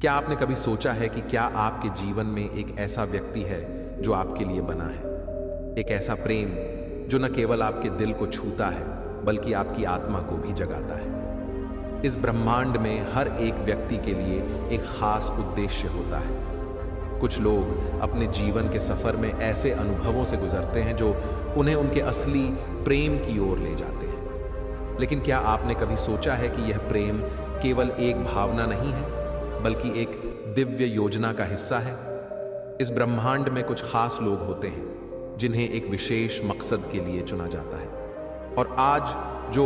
क्या आपने कभी सोचा है कि क्या आपके जीवन में एक ऐसा व्यक्ति है जो आपके लिए बना है? एक ऐसा प्रेम जो न केवल आपके दिल को छूता है बल्कि आपकी आत्मा को भी जगाता है। इस ब्रह्मांड में हर एक व्यक्ति के लिए एक खास उद्देश्य होता है। कुछ लोग अपने जीवन के सफर में ऐसे अनुभवों से गुजरते हैं जो उन्हें उनके असली प्रेम की ओर ले जाते हैं। लेकिन क्या आपने कभी सोचा है कि यह प्रेम केवल एक भावना नहीं है बल्कि एक दिव्य योजना का हिस्सा है? इस ब्रह्मांड में कुछ खास लोग होते हैं जिन्हें एक विशेष मकसद के लिए चुना जाता है, और आज जो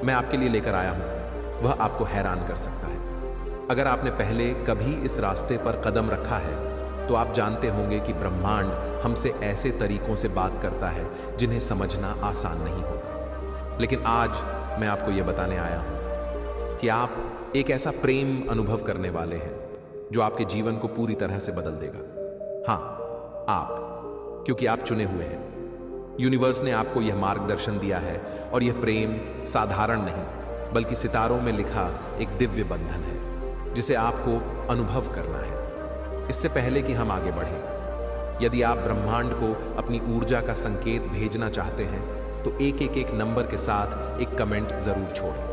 मैं आपके लिए लेकर आया हूं वह आपको हैरान कर सकता है। अगर आपने पहले कभी इस रास्ते पर कदम रखा है तो आप जानते होंगे कि ब्रह्मांड हमसे ऐसे तरीकों से बात करता है जिन्हें समझना आसान नहीं होता। लेकिन आज मैं आपको यह बताने आया हूं कि आप एक ऐसा प्रेम अनुभव करने वाले हैं जो आपके जीवन को पूरी तरह से बदल देगा। हाँ, आप, क्योंकि आप चुने हुए हैं। यूनिवर्स ने आपको यह मार्गदर्शन दिया है और यह प्रेम साधारण नहीं बल्कि सितारों में लिखा एक दिव्य बंधन है जिसे आपको अनुभव करना है। इससे पहले कि हम आगे बढ़ें, यदि आप ब्रह्मांड को अपनी ऊर्जा का संकेत भेजना चाहते हैं तो एक नंबर के साथ एक कमेंट जरूर छोड़ें।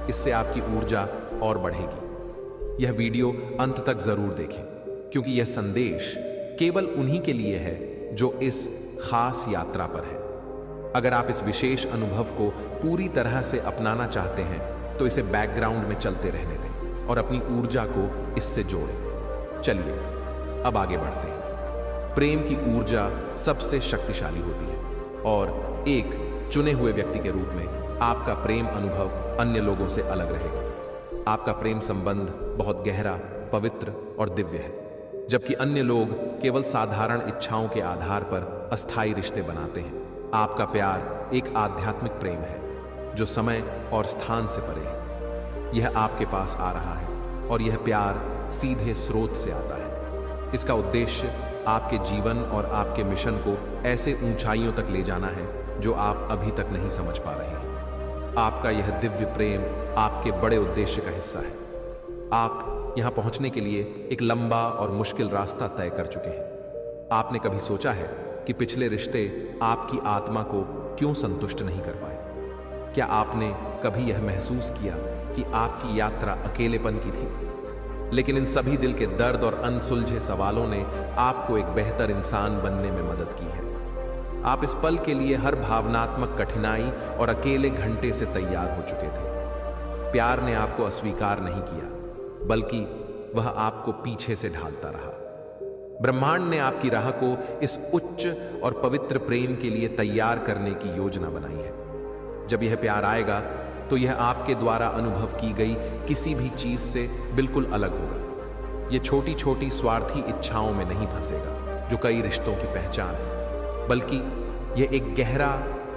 इससे आपकी ऊर्जा और बढ़ेगी। यह वीडियो अंत तक जरूर देखें क्योंकि यह संदेश केवल उन्हीं के लिए है जो इस खास यात्रा पर है। अगर आप इस विशेष अनुभव को पूरी तरह से अपनाना चाहते हैं तो इसे बैकग्राउंड में चलते रहने दें और अपनी ऊर्जा को इससे जोड़ें। चलिए अब आगे बढ़ते हैं। प्रेम की ऊर्जा सबसे शक्तिशाली होती है और एक चुने हुए व्यक्ति के रूप में आपका प्रेम अनुभव अन्य लोगों से अलग रहेगा। आपका प्रेम संबंध बहुत गहरा, पवित्र और दिव्य है, जबकि अन्य लोग केवल साधारण इच्छाओं के आधार पर अस्थायी रिश्ते बनाते हैं। आपका प्यार एक आध्यात्मिक प्रेम है जो समय और स्थान से परे है। यह आपके पास आ रहा है और यह प्यार सीधे स्रोत से आता है। इसका उद्देश्य आपके जीवन और आपके मिशन को ऐसे ऊंचाइयों तक ले जाना है जो आप अभी तक नहीं समझ पा रहे हैं। आपका यह दिव्य प्रेम आपके बड़े उद्देश्य का हिस्सा है। आप यहां पहुंचने के लिए एक लंबा और मुश्किल रास्ता तय कर चुके हैं। आपने कभी सोचा है कि पिछले रिश्ते आपकी आत्मा को क्यों संतुष्ट नहीं कर पाए? क्या आपने कभी यह महसूस किया कि आपकी यात्रा अकेलेपन की थी? लेकिन इन सभी दिल के दर्द और अनसुलझे सवालों ने आपको एक बेहतर इंसान बनने में मदद की है। आप इस पल के लिए हर भावनात्मक कठिनाई और अकेले घंटे से तैयार हो चुके थे। प्यार ने आपको अस्वीकार नहीं किया बल्कि वह आपको पीछे से ढालता रहा। ब्रह्मांड ने आपकी राह को इस उच्च और पवित्र प्रेम के लिए तैयार करने की योजना बनाई है। जब यह प्यार आएगा तो यह आपके द्वारा अनुभव की गई किसी भी चीज से बिल्कुल अलग होगा। यह छोटी छोटी स्वार्थी इच्छाओं में नहीं फंसेगा जो कई रिश्तों की पहचान है, बल्कि यह एक गहरा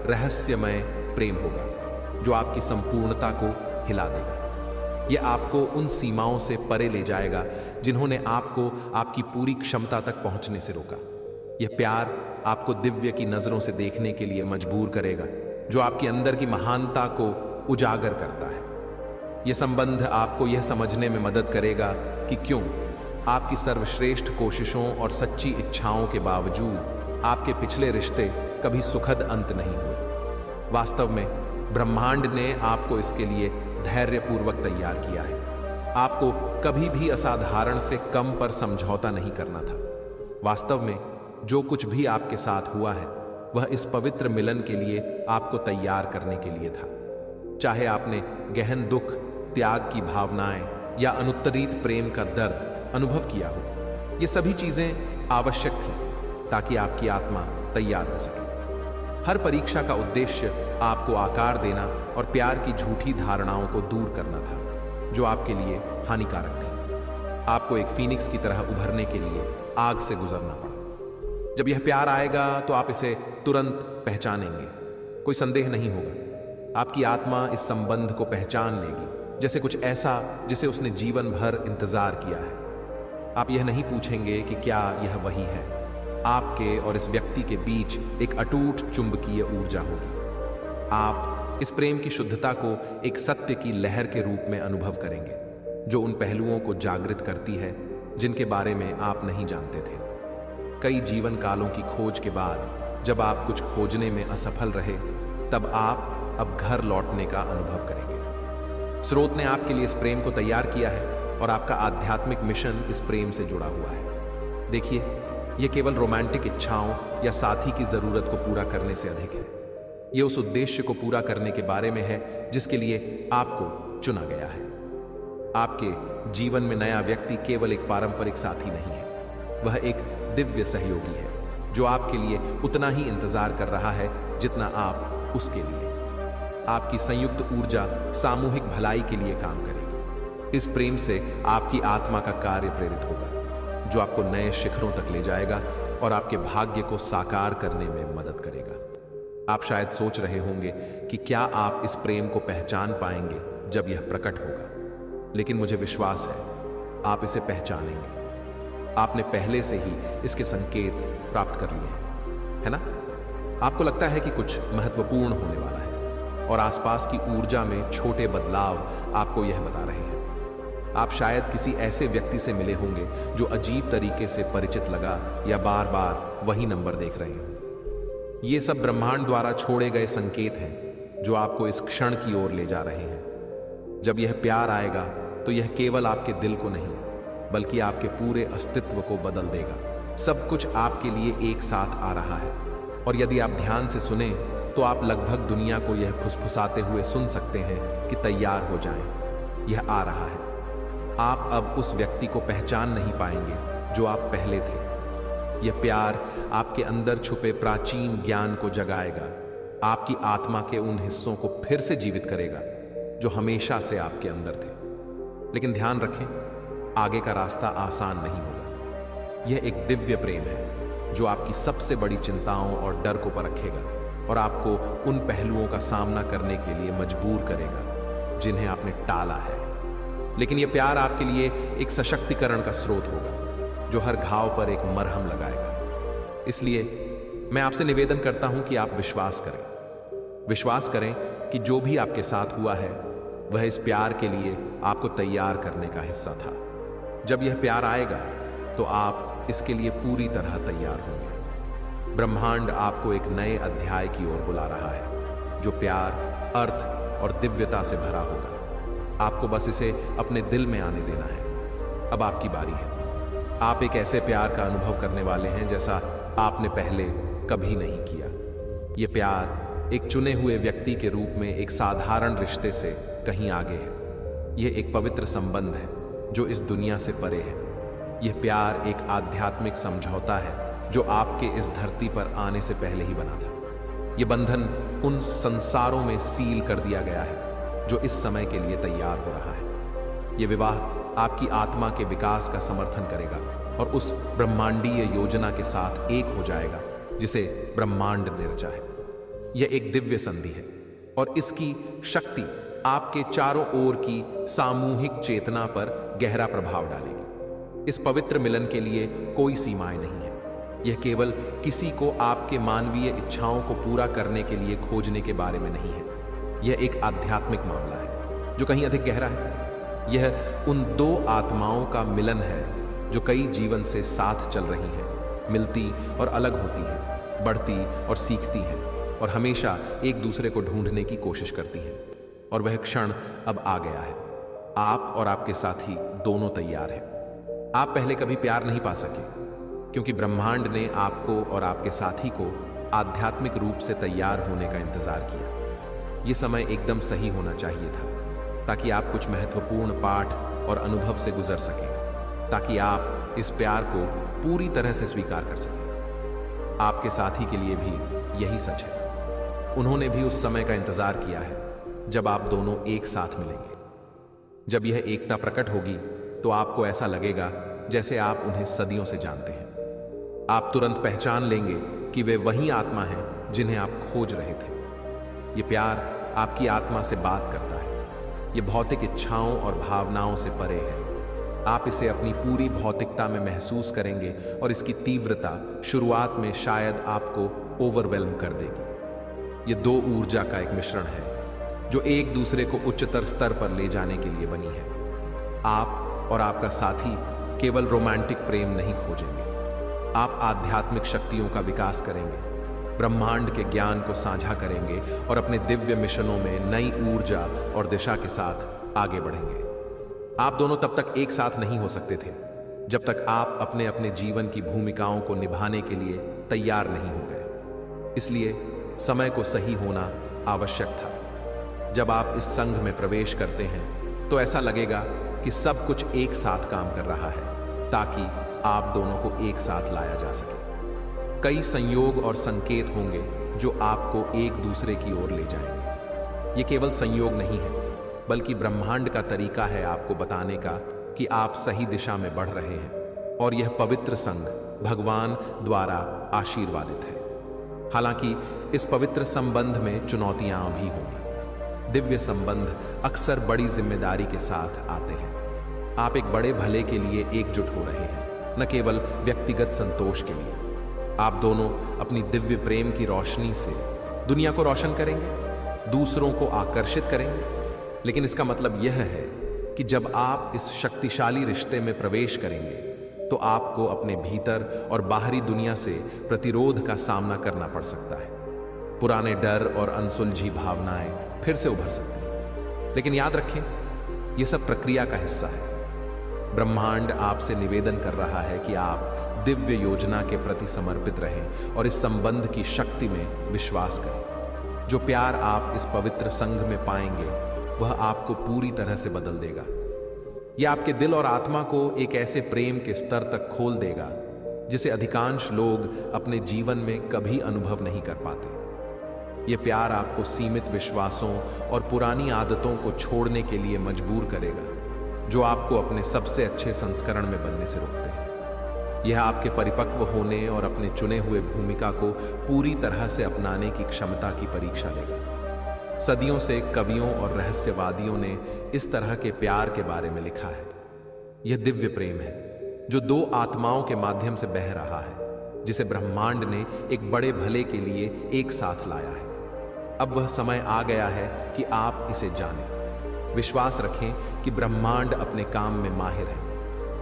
रहस्यमय प्रेम होगा जो आपकी संपूर्णता को हिला देगा। यह आपको उन सीमाओं से परे ले जाएगा जिन्होंने आपको आपकी पूरी क्षमता तक पहुंचने से रोका। यह प्यार आपको दिव्य की नजरों से देखने के लिए मजबूर करेगा जो आपके अंदर की महानता को उजागर करता है। यह संबंध आपको यह समझने में मदद करेगा कि क्यों आपकी सर्वश्रेष्ठ कोशिशों और सच्ची इच्छाओं के बावजूद आपके पिछले रिश्ते कभी सुखद अंत नहीं हुए। वास्तव में ब्रह्मांड ने आपको इसके लिए धैर्यपूर्वक तैयार किया है। आपको कभी भी असाधारण से कम पर समझौता नहीं करना था। वास्तव में जो कुछ भी आपके साथ हुआ है वह इस पवित्र मिलन के लिए आपको तैयार करने के लिए था। चाहे आपने गहन दुख, त्याग की भावनाएं या अनुत्तरित प्रेम का दर्द अनुभव किया हो, ये सभी चीजें आवश्यक थी ताकि आपकी आत्मा तैयार हो सके। हर परीक्षा का उद्देश्य आपको आकार देना और प्यार की झूठी धारणाओं को दूर करना था जो आपके लिए हानिकारक थी। आपको एक फीनिक्स की तरह उभरने के लिए आग से गुजरना पड़ा। जब यह प्यार आएगा तो आप इसे तुरंत पहचानेंगे, कोई संदेह नहीं होगा। आपकी आत्मा इस संबंध को पहचान लेगी जैसे कुछ ऐसा जिसे उसने जीवन भर इंतजार किया है। आप यह नहीं पूछेंगे कि क्या यह वही है। आपके और इस व्यक्ति के बीच एक अटूट चुंबकीय ऊर्जा होगी। आप इस प्रेम की शुद्धता को एक सत्य की लहर के रूप में अनुभव करेंगे। जो उन पहलुओं को जागृत करती है जिनके बारे में आप नहीं जानते थे। कई जीवन कालों की खोज के बाद जब आप कुछ खोजने में असफल रहे, तब आप अब घर लौटने का अनुभव करेंगे। स्रोत ने आपके लिए इस प्रेम को तैयार किया है और आपका आध्यात्मिक मिशन इस प्रेम से जुड़ा हुआ है। देखिए, यह केवल रोमांटिक इच्छाओं या साथी की जरूरत को पूरा करने से अधिक है। यह उस उद्देश्य को पूरा करने के बारे में है जिसके लिए आपको चुना गया है। आपके जीवन में नया व्यक्ति केवल एक पारंपरिक साथी नहीं है, वह एक दिव्य सहयोगी है जो आपके लिए उतना ही इंतजार कर रहा है जितना आप उसके लिए। आपकी संयुक्त ऊर्जा सामूहिक भलाई के लिए काम करेगी। इस प्रेम से आपकी आत्मा का कार्य प्रेरित होगा जो आपको नए शिखरों तक ले जाएगा और आपके भाग्य को साकार करने में मदद करेगा। आप शायद सोच रहे होंगे कि क्या आप इस प्रेम को पहचान पाएंगे जब यह प्रकट होगा, लेकिन मुझे विश्वास है आप इसे पहचानेंगे। आपने पहले से ही इसके संकेत प्राप्त कर लिए हैं, है ना? आपको लगता है कि कुछ महत्वपूर्ण होने वाला है और आसपास की ऊर्जा में छोटे बदलाव आपको यह बता रहे हैं। आप शायद किसी ऐसे व्यक्ति से मिले होंगे जो अजीब तरीके से परिचित लगा या बार बार वही नंबर देख रहे हैं। ये सब ब्रह्मांड द्वारा छोड़े गए संकेत हैं जो आपको इस क्षण की ओर ले जा रहे हैं। जब यह प्यार आएगा तो यह केवल आपके दिल को नहीं बल्कि आपके पूरे अस्तित्व को बदल देगा। सब कुछ आपके लिए एक साथ आ रहा है और यदि आप ध्यान से सुने तो आप लगभग दुनिया को यह फुसफुसाते हुए सुन सकते हैं कि तैयार हो जाएं, यह आ रहा है। आप अब उस व्यक्ति को पहचान नहीं पाएंगे जो आप पहले थे। यह प्यार आपके अंदर छुपे प्राचीन ज्ञान को जगाएगा, आपकी आत्मा के उन हिस्सों को फिर से जीवित करेगा जो हमेशा से आपके अंदर थे। लेकिन ध्यान रखें, आगे का रास्ता आसान नहीं होगा। यह एक दिव्य प्रेम है जो आपकी सबसे बड़ी चिंताओं और डर को परखेगा और आपको उन पहलुओं का सामना करने के लिए मजबूर करेगा जिन्हें आपने टाला है। लेकिन यह प्यार आपके लिए एक सशक्तिकरण का स्रोत होगा जो हर घाव पर एक मरहम लगाएगा। इसलिए मैं आपसे निवेदन करता हूं कि आप विश्वास करें। विश्वास करें कि जो भी आपके साथ हुआ है वह इस प्यार के लिए आपको तैयार करने का हिस्सा था। जब यह प्यार आएगा तो आप इसके लिए पूरी तरह तैयार होंगे। ब्रह्मांड आपको एक नए अध्याय की ओर बुला रहा है जो प्यार, अर्थ और दिव्यता से भरा होगा। आपको बस इसे अपने दिल में आने देना है। अब आपकी बारी है। आप एक ऐसे प्यार का अनुभव करने वाले हैं जैसा आपने पहले कभी नहीं किया। यह प्यार एक चुने हुए व्यक्ति के रूप में एक साधारण रिश्ते से कहीं आगे है। यह एक पवित्र संबंध है जो इस दुनिया से परे है। यह प्यार एक आध्यात्मिक समझौता है जो आपके इस धरती पर आने से पहले ही बना था। यह बंधन उन संसारों में सील कर दिया गया है जो इस समय के लिए तैयार हो रहा है। यह विवाह आपकी आत्मा के विकास का समर्थन करेगा और उस ब्रह्मांडीय योजना के साथ एक हो जाएगा जिसे ब्रह्मांड निर्जा है। यह एक दिव्य संधि है और इसकी शक्ति आपके चारों ओर की सामूहिक चेतना पर गहरा प्रभाव डालेगी। इस पवित्र मिलन के लिए कोई सीमाएं नहीं है। यह केवल किसी को आपके मानवीय इच्छाओं को पूरा करने के लिए खोजने के बारे में नहीं है। यह एक आध्यात्मिक मामला है जो कहीं अधिक गहरा है। यह उन दो आत्माओं का मिलन है जो कई जीवन से साथ चल रही हैं, मिलती और अलग होती हैं, बढ़ती और सीखती हैं और हमेशा एक दूसरे को ढूंढने की कोशिश करती हैं। और वह क्षण अब आ गया है। आप और आपके साथी दोनों तैयार हैं। आप पहले कभी प्यार नहीं पा सके क्योंकि ब्रह्मांड ने आपको और आपके साथी को आध्यात्मिक रूप से तैयार होने का इंतजार किया। यह समय एकदम सही होना चाहिए था ताकि आप कुछ महत्वपूर्ण पाठ और अनुभव से गुजर सकें, ताकि आप इस प्यार को पूरी तरह से स्वीकार कर सकें। आपके साथी के लिए भी यही सच है। उन्होंने भी उस समय का इंतजार किया है जब आप दोनों एक साथ मिलेंगे। जब यह एकता प्रकट होगी तो आपको ऐसा लगेगा जैसे आप उन्हें सदियों से जानते हैं। आप तुरंत पहचान लेंगे कि वे वही आत्मा हैं जिन्हें आप खोज रहे थे। यह प्यार आपकी आत्मा से बात करता है। यह भौतिक इच्छाओं और भावनाओं से परे है। आप इसे अपनी पूरी भौतिकता में महसूस करेंगे और इसकी तीव्रता शुरुआत में शायद आपको ओवरवेल्म कर देगी। यह दो ऊर्जा का एक मिश्रण है जो एक दूसरे को उच्चतर स्तर पर ले जाने के लिए बनी है। आप और आपका साथी केवल रोमांटिक प्रेम नहीं खोजेंगे, आप आध्यात्मिक शक्तियों का विकास करेंगे, ब्रह्मांड के ज्ञान को साझा करेंगे और अपने दिव्य मिशनों में नई ऊर्जा और दिशा के साथ आगे बढ़ेंगे। आप दोनों तब तक एक साथ नहीं हो सकते थे जब तक आप अपने अपने जीवन की भूमिकाओं को निभाने के लिए तैयार नहीं हो गए। इसलिए समय को सही होना आवश्यक था। जब आप इस संघ में प्रवेश करते हैं तो ऐसा लगेगा कि सब कुछ एक साथ काम कर रहा है ताकि आप दोनों को एक साथ लाया जा सके। कई संयोग और संकेत होंगे जो आपको एक दूसरे की ओर ले जाएंगे। ये केवल संयोग नहीं है, बल्कि ब्रह्मांड का तरीका है आपको बताने का कि आप सही दिशा में बढ़ रहे हैं और यह पवित्र संघ भगवान द्वारा आशीर्वादित है। हालांकि इस पवित्र संबंध में चुनौतियां भी होंगी। दिव्य संबंध अक्सर बड़ी जिम्मेदारी के साथ आते हैं। आप एक बड़े भले के लिए एकजुट हो रहे हैं, न केवल व्यक्तिगत संतोष के लिए। आप दोनों अपनी दिव्य प्रेम की रोशनी से दुनिया को रोशन करेंगे, दूसरों को आकर्षित करेंगे। लेकिन इसका मतलब यह है कि जब आप इस शक्तिशाली रिश्ते में प्रवेश करेंगे तो आपको अपने भीतर और बाहरी दुनिया से प्रतिरोध का सामना करना पड़ सकता है। पुराने डर और अनसुलझी भावनाएं फिर से उभर सकती हैं। लेकिन याद रखें, यह सब प्रक्रिया का हिस्सा है। ब्रह्मांड आपसे निवेदन कर रहा है कि आप दिव्य योजना के प्रति समर्पित रहें और इस संबंध की शक्ति में विश्वास करें। जो प्यार आप इस पवित्र संघ में पाएंगे वह आपको पूरी तरह से बदल देगा। यह आपके दिल और आत्मा को एक ऐसे प्रेम के स्तर तक खोल देगा जिसे अधिकांश लोग अपने जीवन में कभी अनुभव नहीं कर पाते। यह प्यार आपको सीमित विश्वासों और पुरानी आदतों को छोड़ने के लिए मजबूर करेगा जो आपको अपने सबसे अच्छे संस्करण में बनने से रोकते हैं। यह आपके परिपक्व होने और अपने चुने हुए भूमिका को पूरी तरह से अपनाने की क्षमता की परीक्षा लेगा। सदियों से कवियों और रहस्यवादियों ने इस तरह के प्यार के बारे में लिखा है। यह दिव्य प्रेम है जो दो आत्माओं के माध्यम से बह रहा है, जिसे ब्रह्मांड ने एक बड़े भले के लिए एक साथ लाया है। अब वह समय आ गया है कि आप इसे जानें। विश्वास रखें कि ब्रह्मांड अपने काम में माहिर है।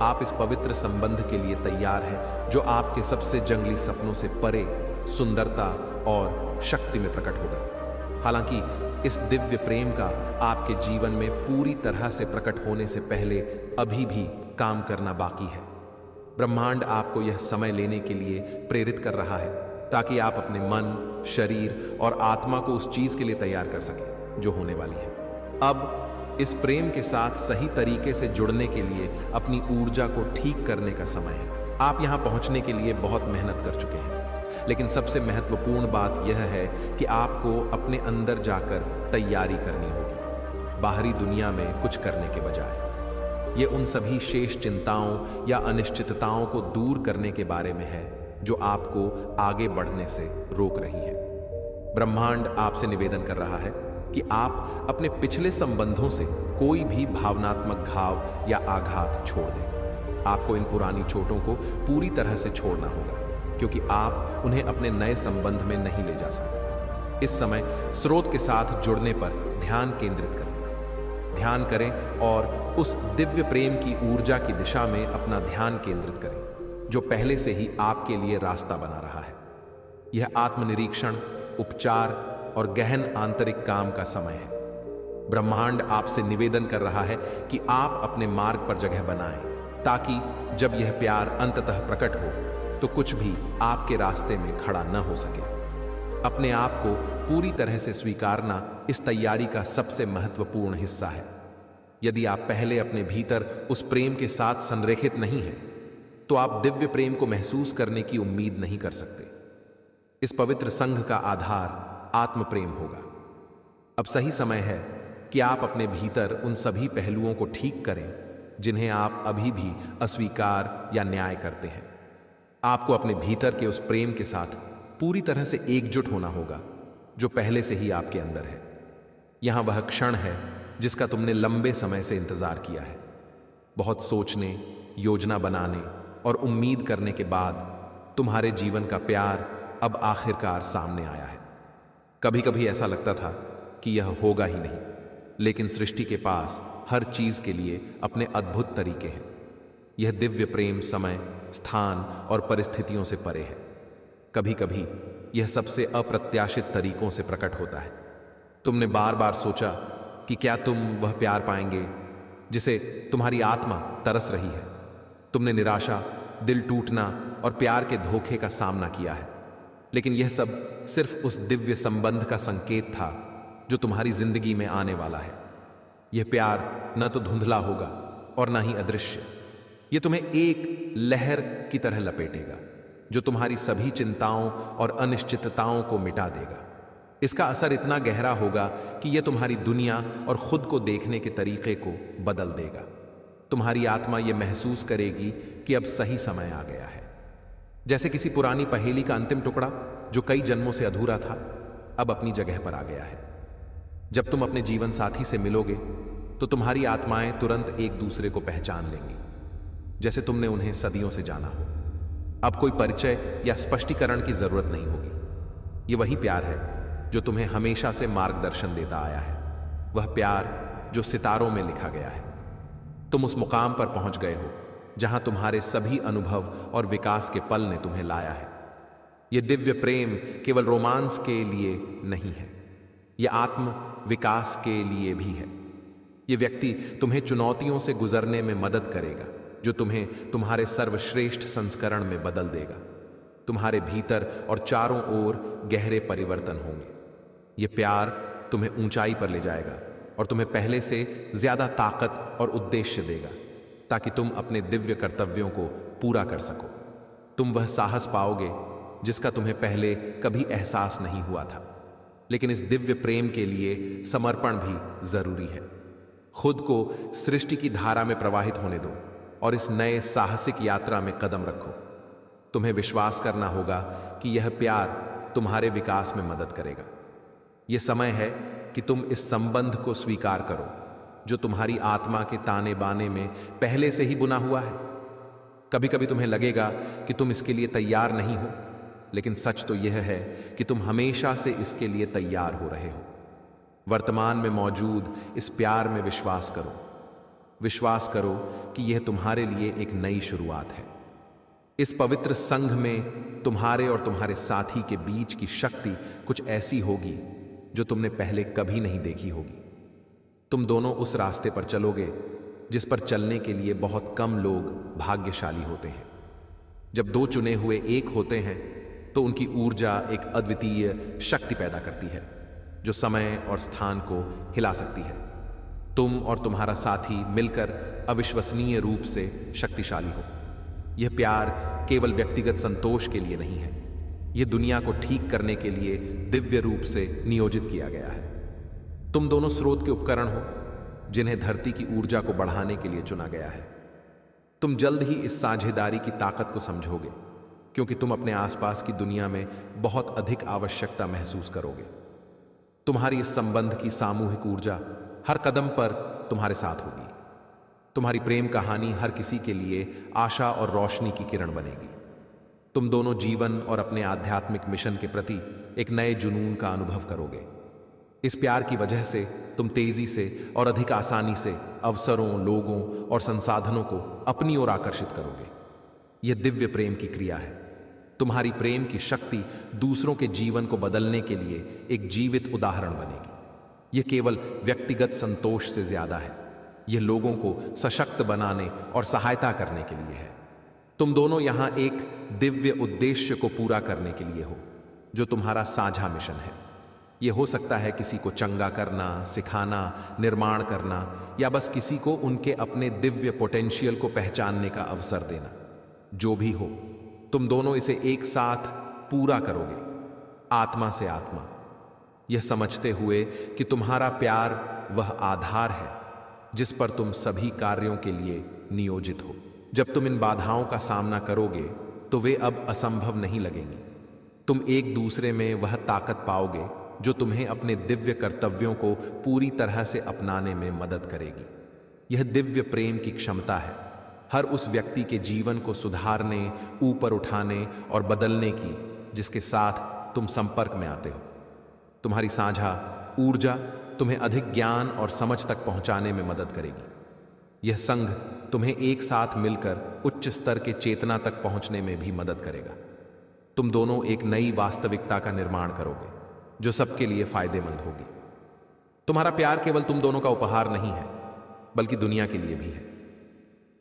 आप इस पवित्र संबंध के लिए तैयार हैं जो आपके सबसे जंगली सपनों से परे सुंदरता और शक्ति में प्रकट होगा। हालांकि इस दिव्य प्रेम का आपके जीवन में पूरी तरह से प्रकट होने से पहले अभी भी काम करना बाकी है। ब्रह्मांड आपको यह समय लेने के लिए प्रेरित कर रहा है ताकि आप अपने मन, शरीर और आत्मा को उस चीज के लिए तैयार कर सकें जो होने वाली है। अब इस प्रेम के साथ सही तरीके से जुड़ने के लिए अपनी ऊर्जा को ठीक करने का समय है। आप यहां पहुंचने के लिए बहुत मेहनत कर चुके हैं, लेकिन सबसे महत्वपूर्ण बात यह है कि आपको अपने अंदर जाकर तैयारी करनी होगी, बाहरी दुनिया में कुछ करने के बजाय। यह उन सभी शेष चिंताओं या अनिश्चितताओं को दूर करने के बारे में है जो आपको आगे बढ़ने से रोक रही है। ब्रह्मांड आपसे निवेदन कर रहा है कि आप अपने पिछले संबंधों से कोई भी भावनात्मक घाव या आघात छोड़ दें। आपको इन पुरानी चोटों को पूरी तरह से छोड़ना होगा, क्योंकि आप उन्हें अपने नए संबंध में नहीं ले जा सकते। इस समय स्रोत के साथ जुड़ने पर ध्यान केंद्रित करें। ध्यान करें और उस दिव्य प्रेम की ऊर्जा की दिशा में अपना ध्यान केंद्रित करें जो पहले से ही आपके लिए रास्ता बना रहा है। यह आत्मनिरीक्षण, उपचार और गहन आंतरिक काम का समय है। ब्रह्मांड आपसे निवेदन कर रहा है कि आप अपने मार्ग पर जगह बनाएं, ताकि जब यह प्यार अंततः प्रकट हो तो कुछ भी आपके रास्ते में खड़ा न हो सके। अपने आप को पूरी तरह से स्वीकारना इस तैयारी का सबसे महत्वपूर्ण हिस्सा है। यदि आप पहले अपने भीतर उस प्रेम के साथ संरेखित नहीं हैं, तो आप दिव्य प्रेम को महसूस करने की उम्मीद नहीं कर सकते। इस पवित्र संघ का आधार आत्म प्रेम होगा। अब सही समय है कि आप अपने भीतर उन सभी पहलुओं को ठीक करें जिन्हें आप अभी भी अस्वीकार या न्याय करते हैं। आपको अपने भीतर के उस प्रेम के साथ पूरी तरह से एकजुट होना होगा जो पहले से ही आपके अंदर है। यहां वह क्षण है जिसका तुमने लंबे समय से इंतजार किया है। बहुत सोचने, योजना बनाने और उम्मीद करने के बाद तुम्हारे जीवन का प्यार अब आखिरकार सामने आया है। कभी कभी ऐसा लगता था कि यह होगा ही नहीं, लेकिन सृष्टि के पास हर चीज के लिए अपने अद्भुत तरीके हैं। यह दिव्य प्रेम समय, स्थान और परिस्थितियों से परे है। कभी कभी यह सबसे अप्रत्याशित तरीकों से प्रकट होता है। तुमने बार बार सोचा कि क्या तुम वह प्यार पाएंगे जिसे तुम्हारी आत्मा तरस रही है। तुमने निराशा, दिल टूटना और प्यार के धोखे का सामना किया है, लेकिन यह सब सिर्फ उस दिव्य संबंध का संकेत था जो तुम्हारी जिंदगी में आने वाला है। यह प्यार न तो धुंधला होगा और न ही अदृश्य। यह तुम्हें एक लहर की तरह लपेटेगा जो तुम्हारी सभी चिंताओं और अनिश्चितताओं को मिटा देगा। इसका असर इतना गहरा होगा कि यह तुम्हारी दुनिया और खुद को देखने के तरीके को बदल देगा। तुम्हारी आत्मा यह महसूस करेगी कि अब सही समय आ गया है। जैसे किसी पुरानी पहेली का अंतिम टुकड़ा जो कई जन्मों से अधूरा था, अब अपनी जगह पर आ गया है। जब तुम अपने जीवन साथी से मिलोगे तो तुम्हारी आत्माएं तुरंत एक दूसरे को पहचान लेंगी, जैसे तुमने उन्हें सदियों से जाना हो। अब कोई परिचय या स्पष्टीकरण की जरूरत नहीं होगी। यह वही प्यार है जो तुम्हें हमेशा से मार्गदर्शन देता आया है, वह प्यार जो सितारों में लिखा गया है। तुम उस मुकाम पर पहुंच गए हो जहां तुम्हारे सभी अनुभव और विकास के पल ने तुम्हें लाया है। यह दिव्य प्रेम केवल रोमांस के लिए नहीं है, यह आत्म विकास के लिए भी है। यह व्यक्ति तुम्हें चुनौतियों से गुजरने में मदद करेगा, जो तुम्हें तुम्हारे सर्वश्रेष्ठ संस्करण में बदल देगा। तुम्हारे भीतर और चारों ओर गहरे परिवर्तन होंगे। यह प्यार तुम्हें ऊंचाई पर ले जाएगा और तुम्हें पहले से ज्यादा ताकत और उद्देश्य देगा, ताकि तुम अपने दिव्य कर्तव्यों को पूरा कर सको। तुम वह साहस पाओगे जिसका तुम्हें पहले कभी एहसास नहीं हुआ था। लेकिन इस दिव्य प्रेम के लिए समर्पण भी जरूरी है। खुद को सृष्टि की धारा में प्रवाहित होने दो और इस नए साहसिक यात्रा में कदम रखो। तुम्हें विश्वास करना होगा कि यह प्यार तुम्हारे विकास में मदद करेगा। यह समय है कि तुम इस संबंध को स्वीकार करो जो तुम्हारी आत्मा के ताने बाने में पहले से ही बुना हुआ है। कभी कभी तुम्हें लगेगा कि तुम इसके लिए तैयार नहीं हो, लेकिन सच तो यह है कि तुम हमेशा से इसके लिए तैयार हो रहे हो। वर्तमान में मौजूद इस प्यार में विश्वास करो। विश्वास करो कि यह तुम्हारे लिए एक नई शुरुआत है। इस पवित्र संघ में तुम्हारे और तुम्हारे साथी के बीच की शक्ति कुछ ऐसी होगी जो तुमने पहले कभी नहीं देखी होगी। तुम दोनों उस रास्ते पर चलोगे जिस पर चलने के लिए बहुत कम लोग भाग्यशाली होते हैं। जब दो चुने हुए एक होते हैं तो उनकी ऊर्जा एक अद्वितीय शक्ति पैदा करती है जो समय और स्थान को हिला सकती है। तुम और तुम्हारा साथी मिलकर अविश्वसनीय रूप से शक्तिशाली हो। यह प्यार केवल व्यक्तिगत संतोष के लिए नहीं है, यह दुनिया को ठीक करने के लिए दिव्य रूप से नियोजित किया गया है। तुम दोनों स्रोत के उपकरण हो जिन्हें धरती की ऊर्जा को बढ़ाने के लिए चुना गया है। तुम जल्द ही इस साझेदारी की ताकत को समझोगे, क्योंकि तुम अपने आसपास की दुनिया में बहुत अधिक आवश्यकता महसूस करोगे। तुम्हारी इस संबंध की सामूहिक ऊर्जा हर कदम पर तुम्हारे साथ होगी। तुम्हारी प्रेम कहानी हर किसी के लिए आशा और रोशनी की किरण बनेगी। तुम दोनों जीवन और अपने आध्यात्मिक मिशन के प्रति एक नए जुनून का अनुभव करोगे। इस प्यार की वजह से तुम तेजी से और अधिक आसानी से अवसरों, लोगों और संसाधनों को अपनी ओर आकर्षित करोगे। यह दिव्य प्रेम की क्रिया है। तुम्हारी प्रेम की शक्ति दूसरों के जीवन को बदलने के लिए एक जीवित उदाहरण बनेगी। यह केवल व्यक्तिगत संतोष से ज्यादा है, यह लोगों को सशक्त बनाने और सहायता करने के लिए है। तुम दोनों यहां एक दिव्य उद्देश्य को पूरा करने के लिए हो, जो तुम्हारा साझा मिशन है। यह हो सकता है किसी को चंगा करना, सिखाना, निर्माण करना, या बस किसी को उनके अपने दिव्य पोटेंशियल को पहचानने का अवसर देना। जो भी हो, तुम दोनों इसे एक साथ पूरा करोगे, आत्मा से आत्मा, यह समझते हुए कि तुम्हारा प्यार वह आधार है जिस पर तुम सभी कार्यों के लिए नियोजित हो। जब तुम इन बाधाओं का सामना करोगे तो वे अब असंभव नहीं लगेंगी। तुम एक दूसरे में वह ताकत पाओगे जो तुम्हें अपने दिव्य कर्तव्यों को पूरी तरह से अपनाने में मदद करेगी। यह दिव्य प्रेम की क्षमता है हर उस व्यक्ति के जीवन को सुधारने, ऊपर उठाने और बदलने की जिसके साथ तुम संपर्क में आते हो। तुम्हारी साझा ऊर्जा तुम्हें अधिक ज्ञान और समझ तक पहुंचाने में मदद करेगी। यह संघ तुम्हें एक साथ मिलकर उच्च स्तर के चेतना तक पहुंचने में भी मदद करेगा। तुम दोनों एक नई वास्तविकता का निर्माण करोगे जो सबके लिए फायदेमंद होगी। तुम्हारा प्यार केवल तुम दोनों का उपहार नहीं है, बल्कि दुनिया के लिए भी है।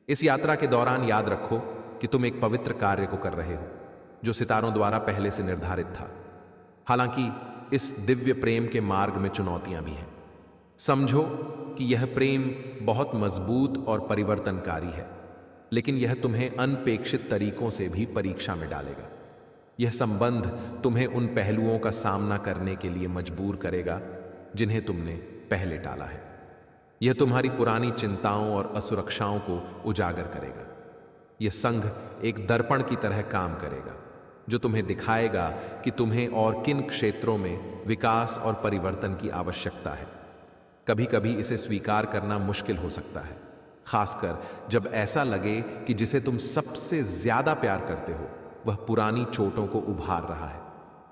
इस यात्रा के दौरान याद रखो कि तुम एक पवित्र कार्य को कर रहे हो जो सितारों द्वारा पहले से निर्धारित था। हालांकि इस दिव्य प्रेम के मार्ग में चुनौतियां भी हैं। समझो कि यह प्रेम बहुत मजबूत और परिवर्तनकारी है, लेकिन यह तुम्हें अनपेक्षित तरीकों से भी परीक्षा में डालेगा। यह संबंध तुम्हें उन पहलुओं का सामना करने के लिए मजबूर करेगा जिन्हें तुमने पहले टाला है। यह तुम्हारी पुरानी चिंताओं और असुरक्षाओं को उजागर करेगा। यह संघ एक दर्पण की तरह काम करेगा जो तुम्हें दिखाएगा कि तुम्हें और किन क्षेत्रों में विकास और परिवर्तन की आवश्यकता है। कभी कभी इसे स्वीकार करना मुश्किल हो सकता है, खासकर जब ऐसा लगे कि जिसे तुम सबसे ज्यादा प्यार करते हो वह पुरानी चोटों को उभार रहा है।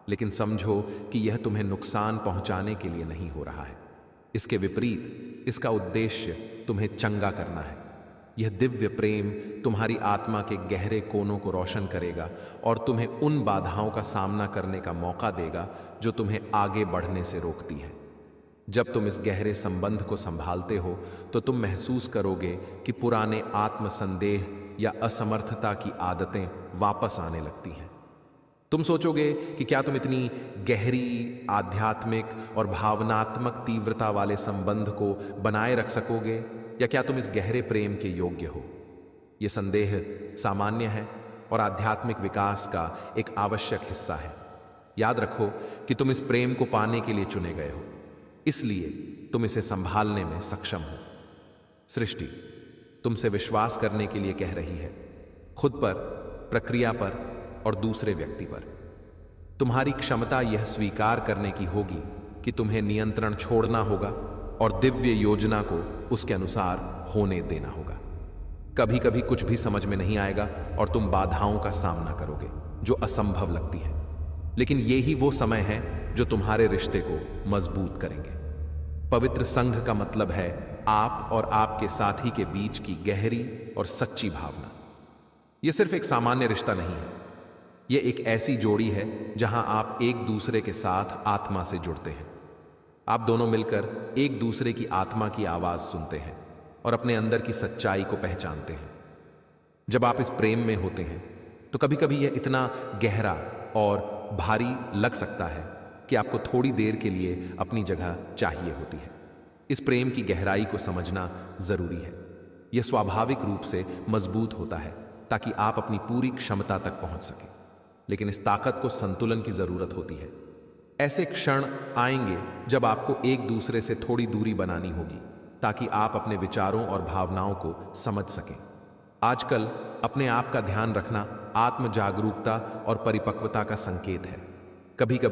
लेकिन समझो कि यह तुम्हें नुकसान पहुंचाने के लिए नहीं हो रहा है। इसके विपरीत इसका उद्देश्य तुम्हें चंगा करना है। यह दिव्य प्रेम तुम्हारी आत्मा के गहरे कोनों को रोशन करेगा और तुम्हें उन बाधाओं का सामना करने का मौका देगा जो तुम्हें आगे बढ़ने से रोकती है। जब तुम इस गहरे संबंध को संभालते हो तो तुम महसूस करोगे कि पुराने आत्मसंदेह या असमर्थता की आदतें वापस आने लगती हैं। तुम सोचोगे कि क्या तुम इतनी गहरी आध्यात्मिक और भावनात्मक तीव्रता वाले संबंध को बनाए रख सकोगे, या क्या तुम इस गहरे प्रेम के योग्य हो। यह संदेह सामान्य है और आध्यात्मिक विकास का एक आवश्यक हिस्सा है। याद रखो कि तुम इस प्रेम को पाने के लिए चुने गए हो, इसलिए तुम इसे संभालने में सक्षम हो। सृष्टि तुमसे विश्वास करने के लिए कह रही है, खुद पर, प्रक्रिया पर और दूसरे व्यक्ति पर। तुम्हारी क्षमता यह स्वीकार करने की होगी कि तुम्हें नियंत्रण छोड़ना होगा और दिव्य योजना को उसके अनुसार होने देना होगा। कभी कभी कुछ भी समझ में नहीं आएगा और तुम बाधाओं का सामना करोगे जो असंभव लगती है, लेकिन ये ही वो समय है जो तुम्हारे रिश्ते को मजबूत करेंगे। पवित्र संघ का मतलब है आप और आपके साथी के बीच की गहरी और सच्ची भावना। यह सिर्फ एक सामान्य रिश्ता नहीं है, यह एक ऐसी जोड़ी है जहां आप एक दूसरे के साथ आत्मा से जुड़ते हैं। आप दोनों मिलकर एक दूसरे की आत्मा की आवाज सुनते हैं और अपने अंदर की सच्चाई को पहचानते हैं। जब आप इस प्रेम में होते हैं तो कभी कभी यह इतना गहरा और भारी लग सकता है कि आपको थोड़ी देर के लिए अपनी जगह चाहिए होती है। इस प्रेम की गहराई को समझना जरूरी है। यह स्वाभाविक रूप से मजबूत होता है ताकि आप अपनी पूरी क्षमता तक पहुंच सकें, लेकिन इस ताकत को संतुलन की जरूरत होती है। ऐसे क्षण आएंगे जब आपको एक दूसरे से थोड़ी दूरी बनानी होगी ताकि आप अपने विचारों और भावनाओं को समझ सकें। आजकल अपने आप का ध्यान रखना आत्म जागरूकता और परिपक्वता का संकेत है। कभी कभी